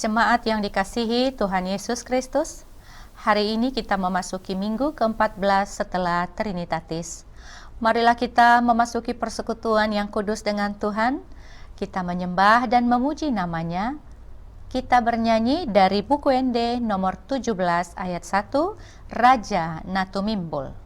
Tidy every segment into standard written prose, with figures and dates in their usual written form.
Jemaat yang dikasihi Tuhan Yesus Kristus, hari ini kita memasuki minggu ke-14 setelah Trinitatis. Marilah kita memasuki persekutuan yang kudus dengan Tuhan. Kita menyembah dan memuji namanya. Kita bernyanyi dari buku ND nomor 17 ayat 1, Raja Natumimbul.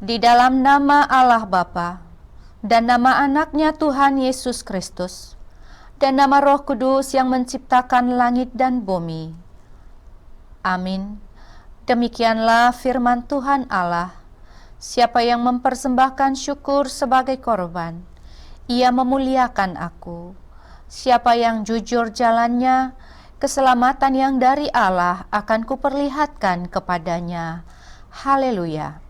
Di dalam nama Allah Bapa dan nama anaknya Tuhan Yesus Kristus dan nama Roh Kudus yang menciptakan langit dan bumi. Amin. Demikianlah firman Tuhan Allah. Siapa yang mempersembahkan syukur sebagai korban, ia memuliakan aku. Siapa yang jujur jalannya, keselamatan yang dari Allah akan kuperlihatkan kepadanya. Haleluya.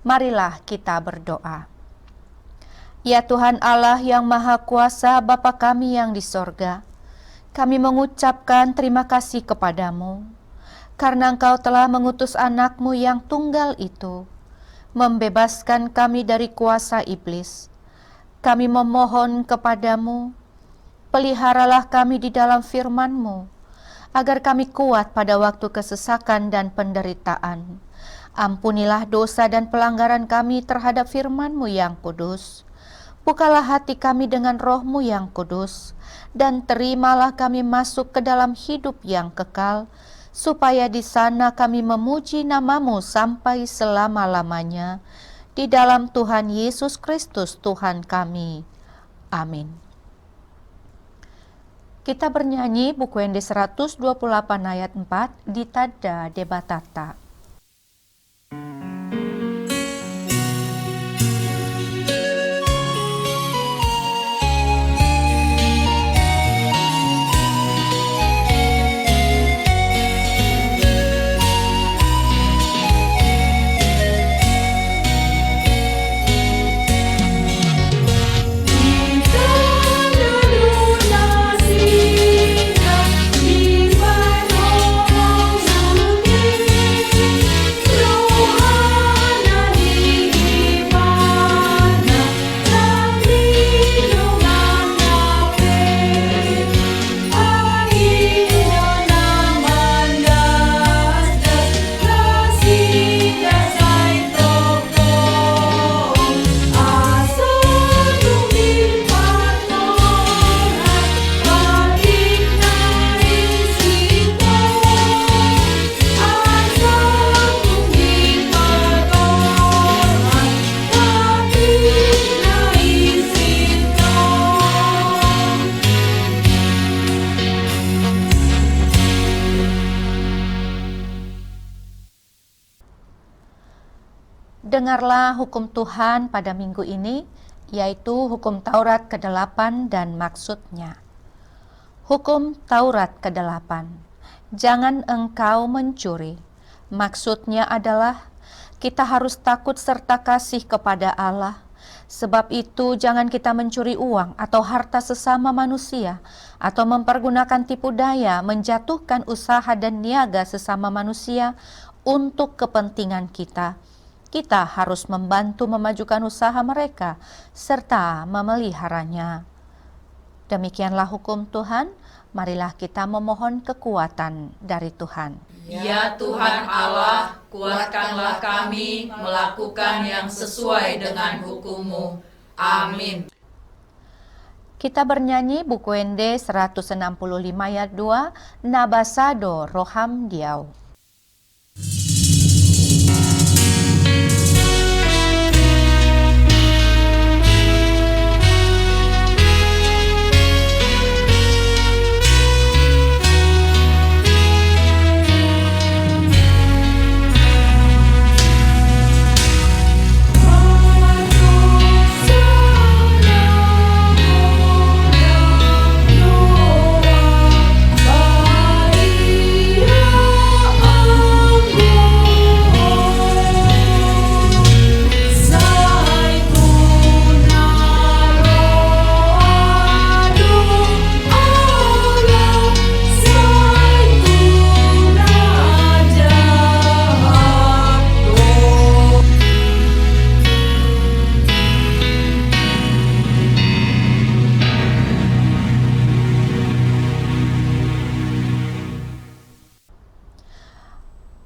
Marilah kita berdoa. Ya Tuhan Allah yang Maha Kuasa, Bapa kami yang di sorga, kami mengucapkan terima kasih kepadamu, karena Engkau telah mengutus anak-Mu yang tunggal itu, membebaskan kami dari kuasa iblis. Kami memohon kepadamu, peliharalah kami di dalam firman-Mu, agar kami kuat pada waktu kesesakan dan penderitaan. Ampunilah dosa dan pelanggaran kami terhadap firman-Mu yang kudus. Bukalah hati kami dengan Roh-Mu yang kudus, dan terimalah kami masuk ke dalam hidup yang kekal, supaya di sana kami memuji nama-Mu sampai selama-lamanya. Di dalam Tuhan Yesus Kristus Tuhan kami. Amin. Kita bernyanyi buku ND 128 ayat 4, Ditada Debatata. Dengarlah hukum Tuhan pada minggu ini, yaitu hukum Taurat ke-8 dan maksudnya. Hukum Taurat ke-8. Jangan engkau mencuri. Maksudnya adalah kita harus takut serta kasih kepada Allah Sebab itu jangan kita mencuri uang atau harta sesama manusia, atau mempergunakan tipu daya menjatuhkan usaha dan niaga sesama manusia untuk kepentingan kita. Kita harus membantu memajukan usaha mereka serta memeliharanya. Demikianlah hukum Tuhan. Marilah kita memohon kekuatan dari Tuhan. Ya Tuhan Allah, kuatkanlah kami melakukan yang sesuai dengan hukum-Mu. Amin. Kita bernyanyi buku Ende 165 ayat 2, Nabasado Roham Diau.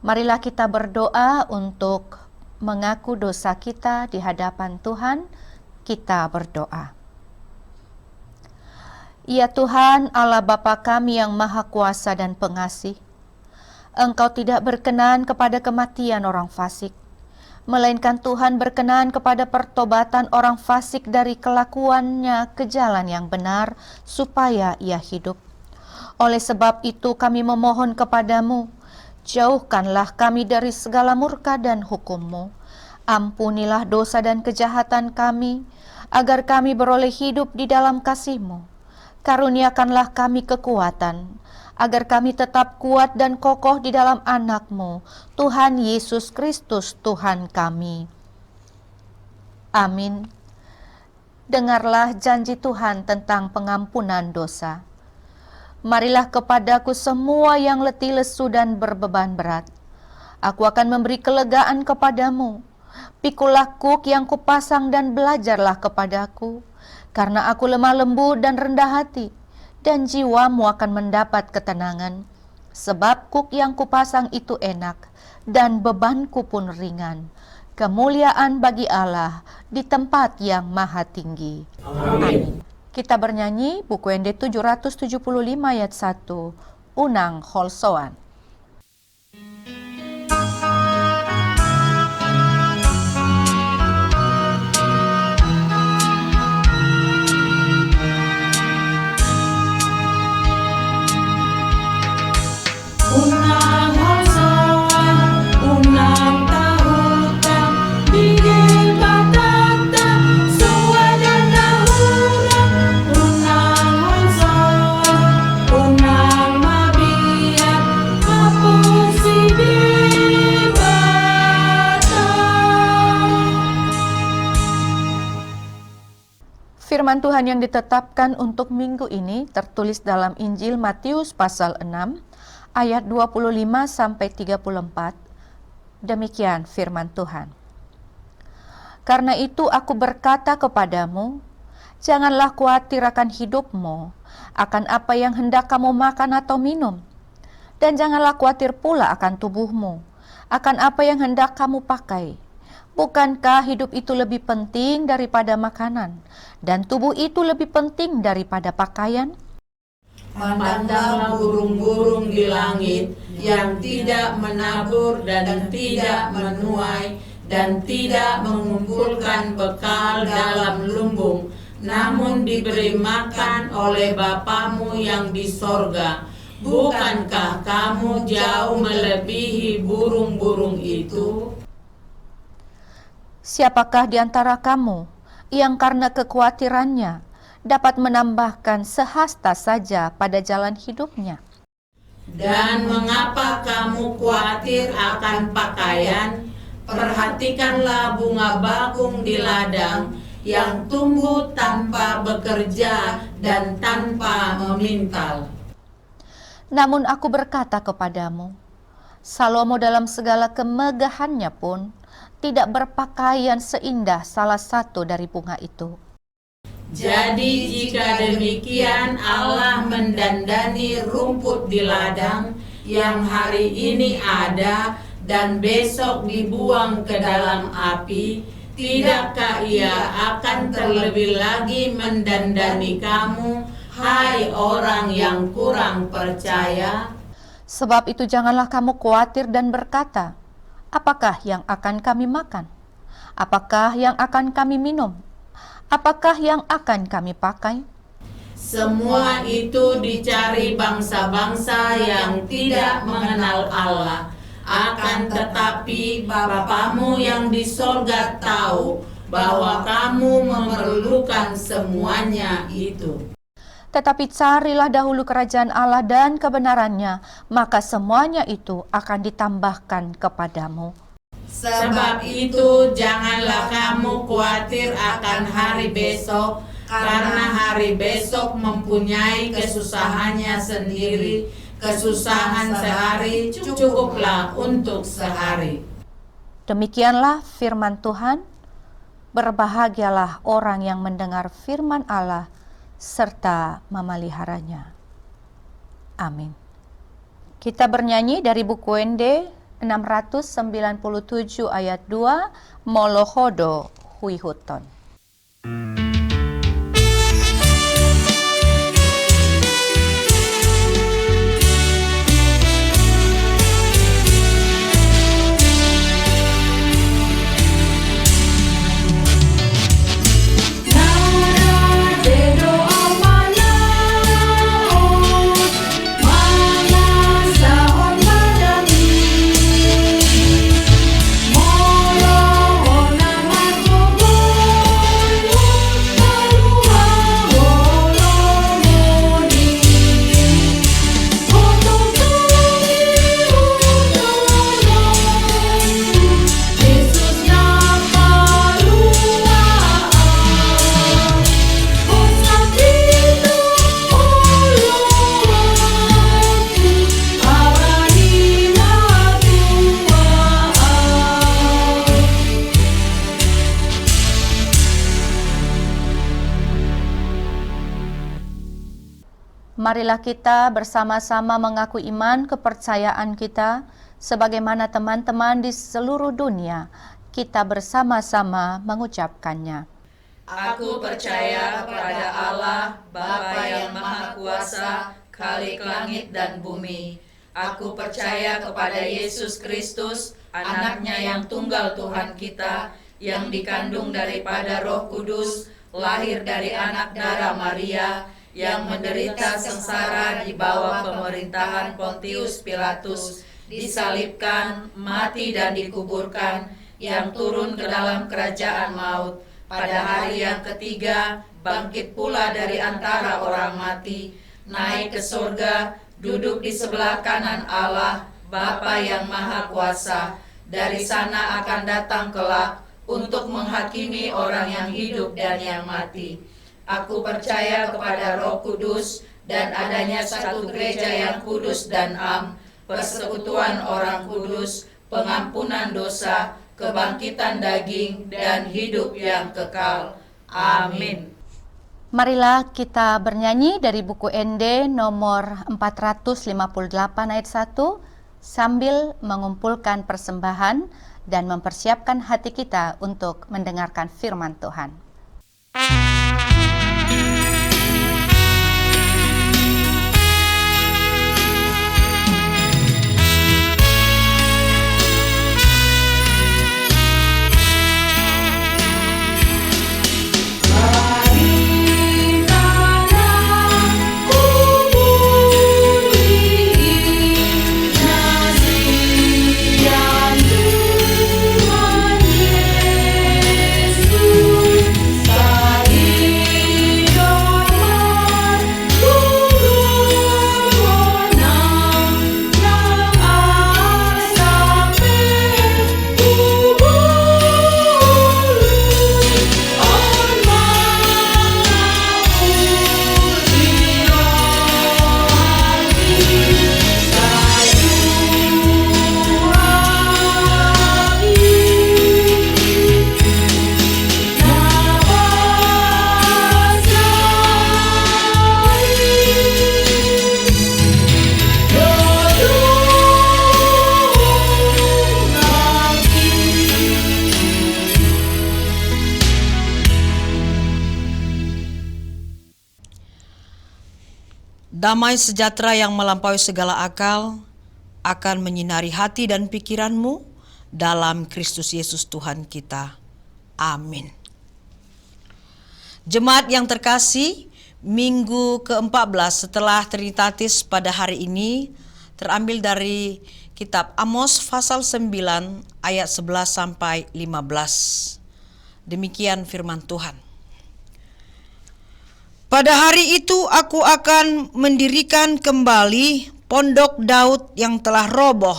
Marilah kita berdoa untuk mengaku dosa kita di hadapan Tuhan. Kita berdoa. Ya Tuhan, Allah Bapa kami yang Maha Kuasa dan Pengasih, Engkau tidak berkenan kepada kematian orang fasik, melainkan Tuhan berkenan kepada pertobatan orang fasik dari kelakuannya ke jalan yang benar, supaya ia hidup. Oleh sebab itu kami memohon kepadamu, jauhkanlah kami dari segala murka dan hukum-Mu. Ampunilah dosa dan kejahatan kami, agar kami beroleh hidup di dalam kasih-Mu. Karuniakanlah kami kekuatan, agar kami tetap kuat dan kokoh di dalam anak-Mu, Tuhan Yesus Kristus Tuhan kami. Amin. Dengarlah janji Tuhan tentang pengampunan dosa. Marilah kepadaku semua yang letih lesu dan berbeban berat. Aku akan memberi kelegaan kepadamu. Pikulah kuk yang kupasang dan belajarlah kepadaku. Karena aku lemah lembut dan rendah hati, dan jiwamu akan mendapat ketenangan. Sebab kuk yang kupasang itu enak, dan bebanku pun ringan. Kemuliaan bagi Allah di tempat yang maha tinggi. Amin. Kita bernyanyi buku Ende 775 ayat 1, Unang Holsoan. Unang Holsoan, unang tahutan, bigil patata, suwajan dahura. Unang Holsoan, unang mabiat, mapusi bibata. Firman Tuhan yang ditetapkan untuk minggu ini tertulis dalam Injil Matius pasal 6 ayat 25 sampai 34. Demikian firman Tuhan. Karena itu aku berkata kepadamu, janganlah khawatir akan hidupmu, akan apa yang hendak kamu makan atau minum, dan janganlah khawatir pula akan tubuhmu, akan apa yang hendak kamu pakai. Bukankah hidup itu lebih penting daripada makanan, dan tubuh itu lebih penting daripada pakaian? Pandanglah burung-burung di langit yang tidak menabur dan tidak menuai dan tidak mengumpulkan bekal dalam lumbung, namun diberi makan oleh Bapamu yang di sorga. Bukankah kamu jauh melebihi burung-burung itu? Siapakah di antara kamu yang karena kekhawatirannya dapat menambahkan sehasta saja pada jalan hidupnya? Dan mengapa kamu khawatir akan pakaian? Perhatikanlah bunga bakung di ladang yang tumbuh tanpa bekerja dan tanpa memintal. Namun aku berkata kepadamu, Salomo dalam segala kemegahannya pun tidak berpakaian seindah salah satu dari bunga itu. Jadi jika demikian Allah mendandani rumput di ladang yang hari ini ada dan besok dibuang ke dalam api, tidakkah Ia akan terlebih lagi mendandani kamu, hai orang yang kurang percaya? Sebab itu janganlah kamu khawatir dan berkata, apakah yang akan kami makan? Apakah yang akan kami minum? Apakah yang akan kami pakai? Semua itu dicari bangsa-bangsa yang tidak mengenal Allah. Akan tetapi Bapamu yang di sorga tahu bahwa kamu memerlukan semuanya itu. Tetapi carilah dahulu kerajaan Allah dan kebenarannya, maka semuanya itu akan ditambahkan kepadamu. Sebab itu janganlah kamu khawatir akan hari besok, karena hari besok mempunyai kesusahannya sendiri. Kesusahan sehari cukuplah untuk sehari. Demikianlah firman Tuhan. Berbahagialah orang yang mendengar firman Allah serta memeliharanya. Amin. Kita bernyanyi dari buku ND 697 ayat 2, Molohodo Huihuton. Marilah kita bersama-sama mengaku iman kepercayaan kita, sebagaimana teman-teman di seluruh dunia, kita bersama-sama mengucapkannya. Aku percaya kepada Allah, Bapa yang Maha Kuasa, Khalik langit dan bumi. Aku percaya kepada Yesus Kristus, Anaknya yang tunggal Tuhan kita, yang dikandung daripada Roh Kudus, lahir dari anak darah Maria, yang menderita sengsara di bawah pemerintahan Pontius Pilatus, disalibkan, mati dan dikuburkan, yang turun ke dalam kerajaan maut, pada hari yang ketiga bangkit pula dari antara orang mati, naik ke surga, duduk di sebelah kanan Allah, Bapa yang Maha Kuasa. Dari sana akan datang kelak untuk menghakimi orang yang hidup dan yang mati. Aku percaya kepada Roh Kudus dan adanya satu gereja yang kudus dan am, persekutuan orang kudus, pengampunan dosa, kebangkitan daging, dan hidup yang kekal. Amin. Marilah kita bernyanyi dari buku ND nomor 458 ayat 1 sambil mengumpulkan persembahan dan mempersiapkan hati kita untuk mendengarkan firman Tuhan. Yesus Damai sejahtera yang melampaui segala akal akan menyinari hati dan pikiranmu dalam Kristus Yesus Tuhan kita. Amin. Jemaat yang terkasih, minggu ke-14 setelah Trinitatis pada hari ini terambil dari kitab Amos pasal 9 ayat 11 sampai 15. Demikian firman Tuhan. Pada hari itu aku akan mendirikan kembali pondok Daud yang telah roboh.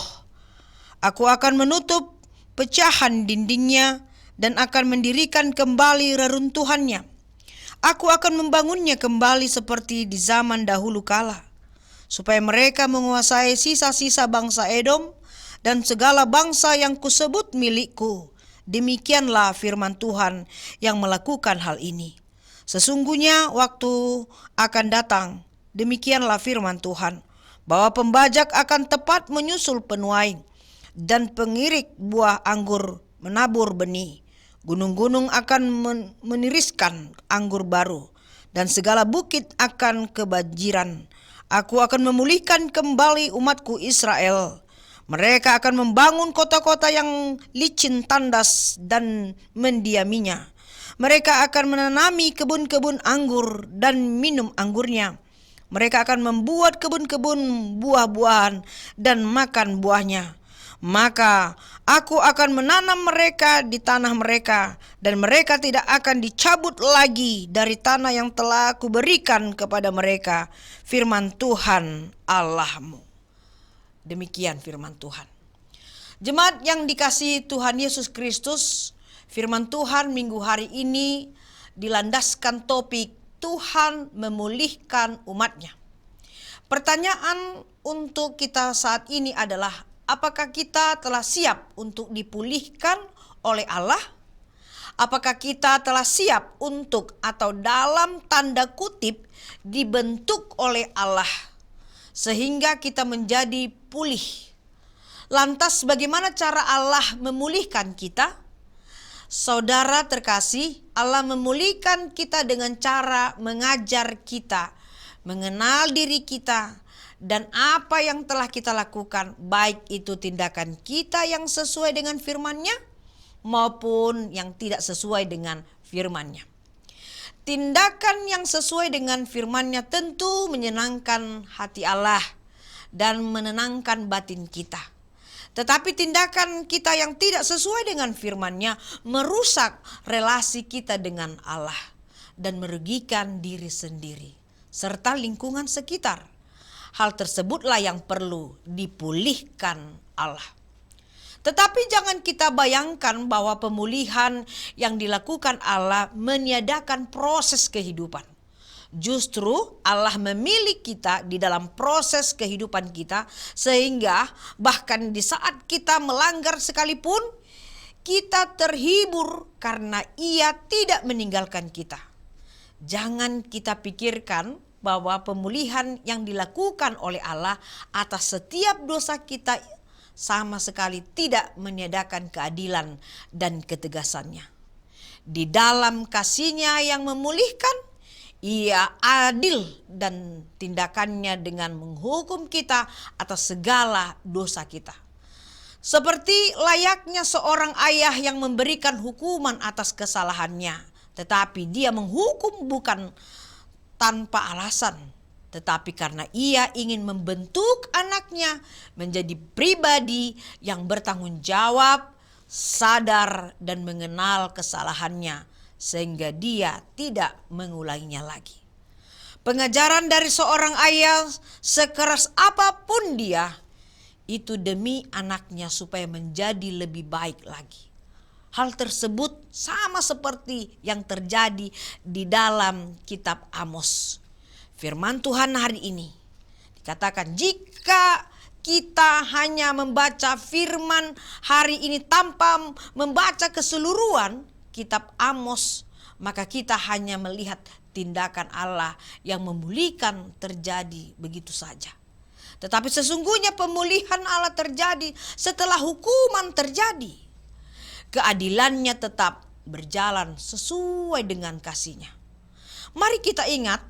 Aku akan menutup pecahan dindingnya dan akan mendirikan kembali reruntuhannya. Aku akan membangunnya kembali seperti di zaman dahulu kala, supaya mereka menguasai sisa-sisa bangsa Edom dan segala bangsa yang kusebut milikku. Demikianlah firman Tuhan yang melakukan hal ini. Sesungguhnya waktu akan datang, demikianlah firman Tuhan, bahwa pembajak akan tepat menyusul penuai, dan pengirik buah anggur menabur benih. Gunung-gunung akan meniriskan anggur baru, dan segala bukit akan kebanjiran. Aku akan memulihkan kembali umatku Israel. Mereka akan membangun kota-kota yang licin tandas dan mendiaminya. Mereka akan menanami kebun-kebun anggur dan minum anggurnya. Mereka akan membuat kebun-kebun buah-buahan dan makan buahnya. Maka aku akan menanam mereka di tanah mereka, dan mereka tidak akan dicabut lagi dari tanah yang telah kuberikan kepada mereka. Firman Tuhan Allahmu. Demikian firman Tuhan. Jemaat yang dikasihi Tuhan Yesus Kristus, firman Tuhan minggu hari ini dilandaskan topik Tuhan memulihkan umatnya. Pertanyaan untuk kita saat ini adalah, apakah kita telah siap untuk dipulihkan oleh Allah? Apakah kita telah siap untuk, atau dalam tanda kutip, dibentuk oleh Allah sehingga kita menjadi pulih? Lantas bagaimana cara Allah memulihkan kita? Saudara terkasih, Allah memulihkan kita dengan cara mengajar kita, mengenal diri kita, dan apa yang telah kita lakukan, baik itu tindakan kita yang sesuai dengan firman-Nya maupun yang tidak sesuai dengan firman-Nya. Tindakan yang sesuai dengan firman-Nya tentu menyenangkan hati Allah dan menenangkan batin kita. Tetapi tindakan kita yang tidak sesuai dengan firman-Nya merusak relasi kita dengan Allah dan merugikan diri sendiri serta lingkungan sekitar. Hal tersebutlah yang perlu dipulihkan Allah. Tetapi jangan kita bayangkan bahwa pemulihan yang dilakukan Allah meniadakan proses kehidupan. Justru Allah memilih kita di dalam proses kehidupan kita, sehingga bahkan di saat kita melanggar sekalipun, kita terhibur karena Ia tidak meninggalkan kita. Jangan kita pikirkan bahwa pemulihan yang dilakukan oleh Allah atas setiap dosa kita sama sekali tidak meniadakan keadilan dan ketegasannya. Di dalam kasih-Nya yang memulihkan, Ia adil dan tindakannya dengan menghukum kita atas segala dosa kita. Seperti layaknya seorang ayah yang memberikan hukuman atas kesalahannya, tetapi dia menghukum bukan tanpa alasan, tetapi karena ia ingin membentuk anaknya menjadi pribadi yang bertanggung jawab, sadar dan mengenal kesalahannya, sehingga dia tidak mengulanginya lagi. Pengajaran dari seorang ayah, sekeras apapun dia, itu demi anaknya supaya menjadi lebih baik lagi. Hal tersebut sama seperti yang terjadi di dalam kitab Amos. Firman Tuhan hari ini dikatakan, jika kita hanya membaca firman hari ini tanpa membaca keseluruhan kitab Amos, maka kita hanya melihat tindakan Allah yang memulihkan terjadi begitu saja. Tetapi sesungguhnya pemulihan Allah terjadi setelah hukuman terjadi. Keadilannya tetap berjalan sesuai dengan kasih-Nya. Mari kita ingat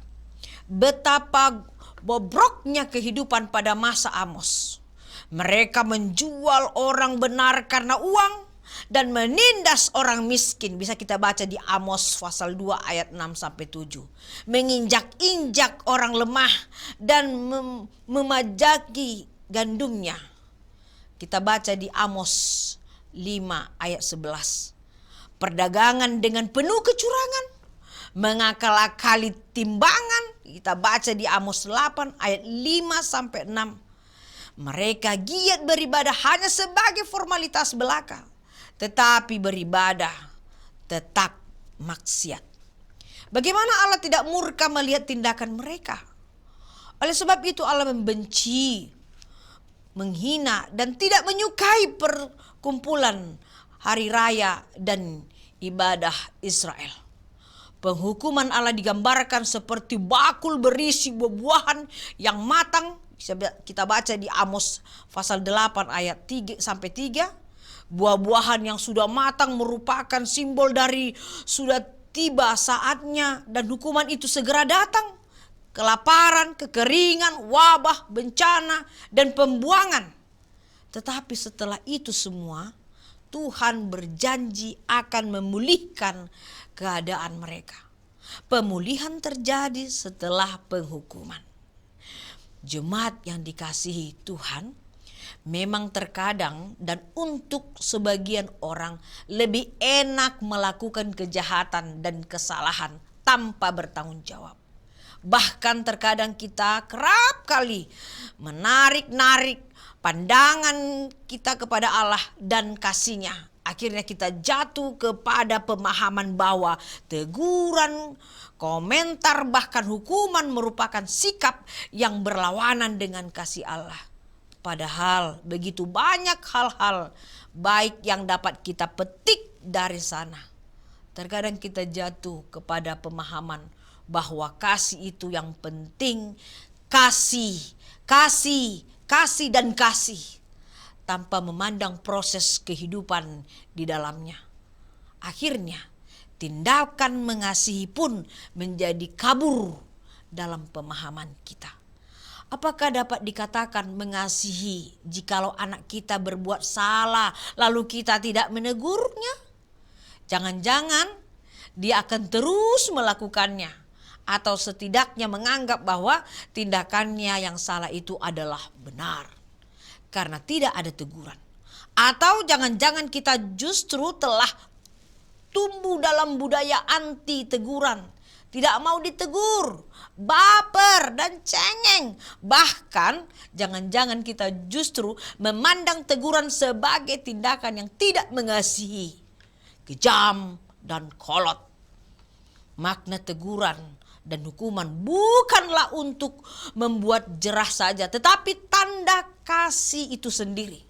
betapa bobroknya kehidupan pada masa Amos. Mereka menjual orang benar karena uang dan menindas orang miskin. Bisa kita baca di Amos pasal 2 ayat 6-7. Menginjak-injak orang lemah dan memajaki gandumnya. Kita baca di Amos 5 ayat 11. Perdagangan dengan penuh kecurangan, mengakal-akali timbangan. Kita baca di Amos 8 ayat 5-6. Mereka giat beribadah hanya sebagai formalitas belaka, tetapi beribadah tetap maksiat. Bagaimana Allah tidak murka melihat tindakan mereka? Oleh sebab itu Allah membenci, menghina, dan tidak menyukai perkumpulan hari raya dan ibadah Israel. Penghukuman Allah digambarkan seperti bakul berisi buah-buahan yang matang. Kita baca di Amos pasal 8 ayat 3-3. Buah-buahan yang sudah matang merupakan simbol dari sudah tiba saatnya dan hukuman itu segera datang. Kelaparan, kekeringan, wabah, bencana, dan pembuangan. Tetapi setelah itu semua, Tuhan berjanji akan memulihkan keadaan mereka. Pemulihan terjadi setelah penghukuman. Jemaat yang dikasihi Tuhan, memang terkadang dan untuk sebagian orang lebih enak melakukan kejahatan dan kesalahan tanpa bertanggung jawab. Bahkan terkadang kita kerap kali menarik-narik pandangan kita kepada Allah dan kasih-Nya. Akhirnya kita jatuh kepada pemahaman bahwa teguran, komentar, bahkan hukuman merupakan sikap yang berlawanan dengan kasih Allah. Padahal begitu banyak hal-hal baik yang dapat kita petik dari sana. Terkadang kita jatuh kepada pemahaman bahwa kasih itu yang penting, kasih, tanpa memandang proses kehidupan di dalamnya. Akhirnya, tindakan mengasihi pun menjadi kabur dalam pemahaman kita. Apakah dapat dikatakan mengasihi jikalau anak kita berbuat salah lalu kita tidak menegurnya? Jangan-jangan dia akan terus melakukannya, atau setidaknya menganggap bahwa tindakannya yang salah itu adalah benar karena tidak ada teguran. Atau jangan-jangan kita justru telah tumbuh dalam budaya anti teguran, tidak mau ditegur, baper dan cengeng. Bahkan jangan-jangan kita justru memandang teguran sebagai tindakan yang tidak mengasihi, kejam dan kolot. Makna teguran dan hukuman bukanlah untuk membuat jerah saja, tetapi tanda kasih itu sendiri.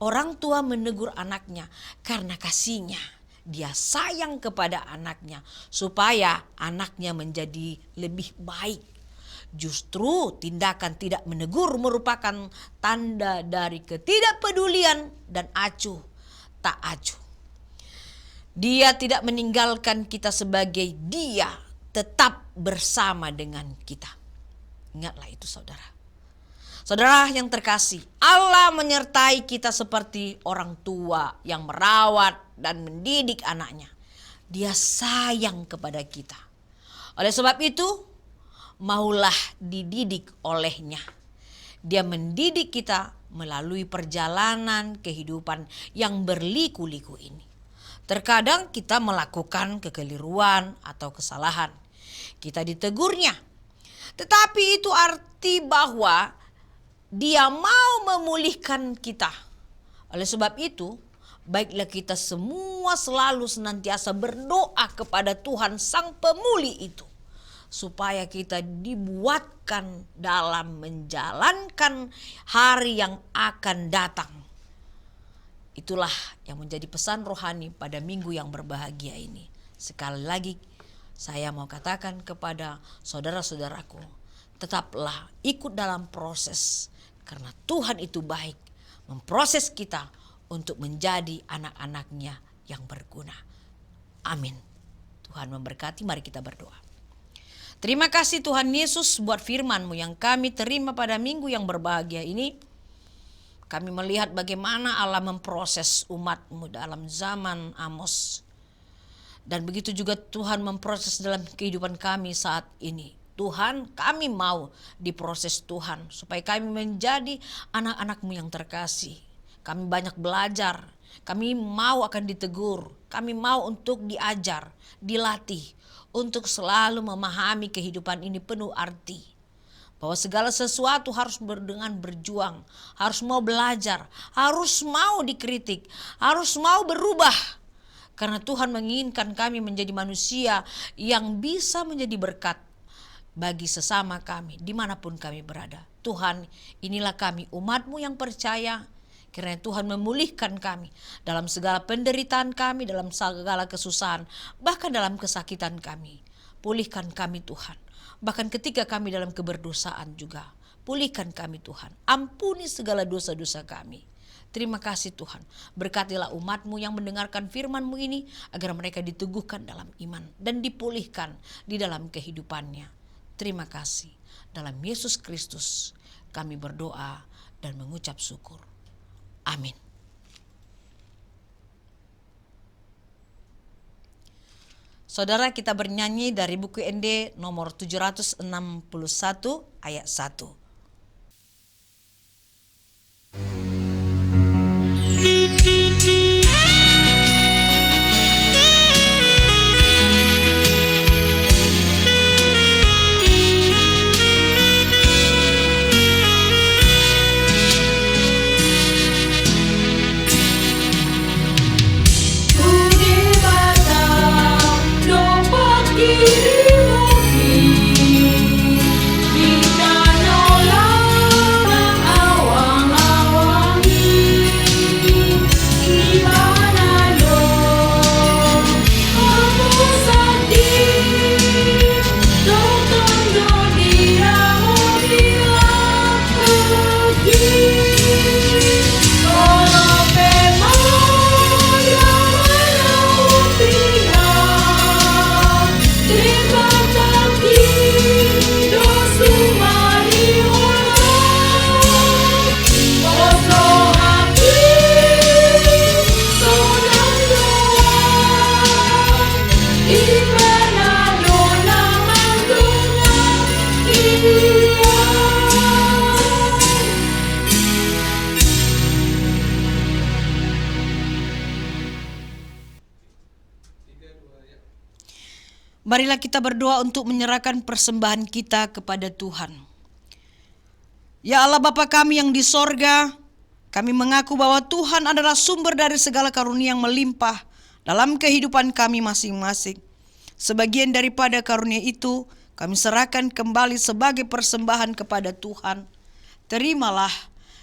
Orang tua menegur anaknya karena kasihnya. Dia sayang kepada anaknya supaya anaknya menjadi lebih baik. Justru tindakan tidak menegur merupakan tanda dari ketidakpedulian dan acuh tak acuh. Dia tidak meninggalkan kita sebagai dia tetap bersama dengan kita. Ingatlah itu saudara. Saudara yang terkasih, Allah menyertai kita seperti orang tua yang merawat dan mendidik anaknya. Dia sayang kepada kita. Oleh sebab itu, maulah dididik olehnya. Dia mendidik kita melalui perjalanan kehidupan yang berliku-liku ini. Terkadang kita melakukan kekeliruan atau kesalahan. Kita ditegurnya. Tetapi itu arti bahwa Dia mau memulihkan kita. Oleh sebab itu, baiklah kita semua selalu senantiasa berdoa kepada Tuhan Sang Pemulih itu, supaya kita dibuatkan dalam menjalankan hari yang akan datang. Itulah yang menjadi pesan rohani pada minggu yang berbahagia ini. Sekali lagi saya mau katakan kepada saudara-saudaraku, tetaplah ikut dalam proses. Karena Tuhan itu baik, memproses kita untuk menjadi anak-anak-Nya yang berguna. Amin. Tuhan memberkati, mari kita berdoa. Terima kasih Tuhan Yesus buat firman-Mu yang kami terima pada minggu yang berbahagia ini. Kami melihat bagaimana Allah memproses umat-Mu dalam zaman Amos. Dan begitu juga Tuhan memproses dalam kehidupan kami saat ini. Tuhan, kami mau diproses Tuhan supaya kami menjadi anak-anak-Mu yang terkasih. Kami banyak belajar, kami mau akan ditegur, kami mau untuk diajar, dilatih, untuk selalu memahami kehidupan ini penuh arti. Bahwa segala sesuatu harus dengan berjuang, harus mau belajar, harus mau dikritik, harus mau berubah. Karena Tuhan menginginkan kami menjadi manusia yang bisa menjadi berkat bagi sesama kami, dimanapun kami berada. Tuhan, inilah kami, umat-Mu yang percaya, kiranya Tuhan memulihkan kami dalam segala penderitaan kami, dalam segala kesusahan, bahkan dalam kesakitan kami. Pulihkan kami Tuhan, bahkan ketika kami dalam keberdosaan juga. Pulihkan kami Tuhan, ampuni segala dosa-dosa kami. Terima kasih Tuhan, berkatilah umat-Mu yang mendengarkan firman-Mu ini, agar mereka diteguhkan dalam iman dan dipulihkan di dalam kehidupannya. Terima kasih, dalam Yesus Kristus kami berdoa dan mengucap syukur. Amin. Saudara, kita bernyanyi dari buku ND nomor 761 ayat 1. Marilah kita berdoa untuk menyerahkan persembahan kita kepada Tuhan. Ya Allah Bapa kami yang di sorga, kami mengaku bahwa Tuhan adalah sumber dari segala karunia yang melimpah dalam kehidupan kami masing-masing. Sebagian daripada karunia itu kami serahkan kembali sebagai persembahan kepada Tuhan. Terimalah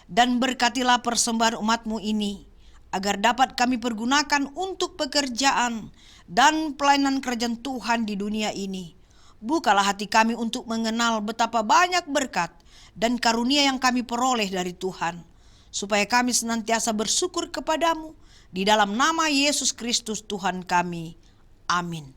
dan berkatilah persembahan umat-Mu ini, agar dapat kami pergunakan untuk pekerjaan dan pelayanan kerajaan Tuhan di dunia ini. Bukalah hati kami untuk mengenal betapa banyak berkat dan karunia yang kami peroleh dari Tuhan, supaya kami senantiasa bersyukur kepadamu di dalam nama Yesus Kristus Tuhan kami. Amin.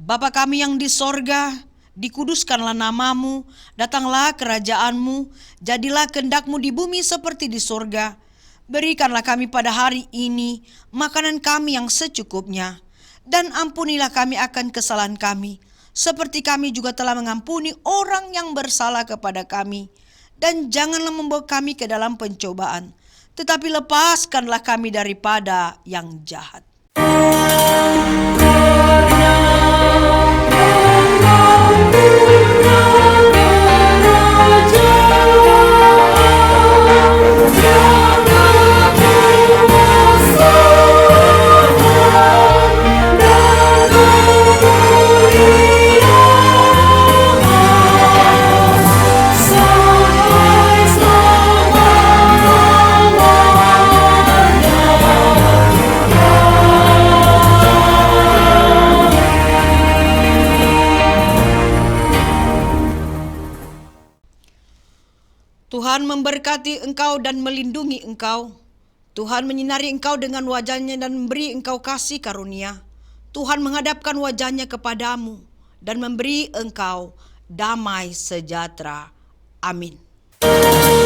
Bapa kami yang di sorga, dikuduskanlah namamu, datanglah kerajaanmu, jadilah kehendak-Mu di bumi seperti di sorga. Berikanlah kami pada hari ini makanan kami yang secukupnya, dan ampunilah kami akan kesalahan kami, seperti kami juga telah mengampuni orang yang bersalah kepada kami. Dan janganlah membawa kami ke dalam pencobaan, tetapi lepaskanlah kami daripada yang jahat. Tuhan memberkati engkau dan melindungi engkau. Tuhan menyinari engkau dengan wajah-Nya dan memberi engkau kasih karunia. Tuhan menghadapkan wajah-Nya kepadamu dan memberi engkau damai sejahtera. Amin. Amin.